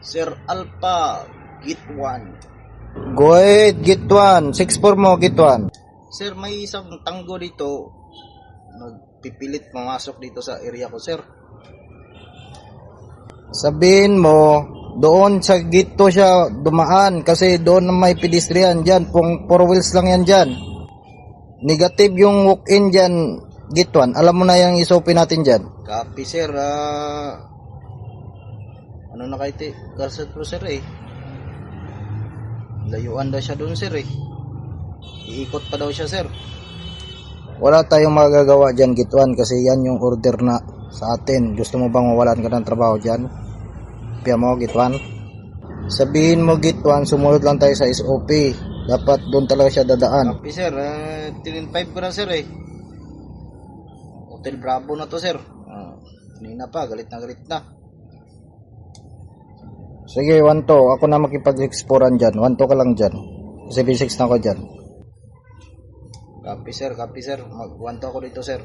Sir Alpha, Git 1. Go ahead, get 1. 6-4 mo, get 1. Sir, may isang tanggo dito. Nagpipilit pumasok dito sa area ko, sir. Sabihin mo, doon sa gate 2 siya dumaan kasi doon na may pedestrian dyan. 4 wheels lang yan dyan. Negative yung walk-in dyan, gate 1. Alam mo na yung isopin natin dyan. Copy, sir. Ano na kayo, Garcet Pro, sir, eh. Layuan daw siya doon, sir, eh. Iikot pa daw siya, sir. Wala tayong magagawa dyan, gate 1, kasi yan yung order na sa atin. Gusto mo bang mawalan ka ng trabaho dyan? Piya mo, gate 1. Sabihin mo, gate 1, sumunod lang tayo sa SOP. Dapat doon talaga siya dadaan. Copy, sir. 10-5 ko na, sir, eh. Hotel Bravo na to, sir. Kanina pa, galit na. Sige, 1-2. Ako na makipag-explore dyan. 1-2 ka lang dyan. Kasi B6 na ako dyan. Copy, sir. Mag-1 to ako dito, sir.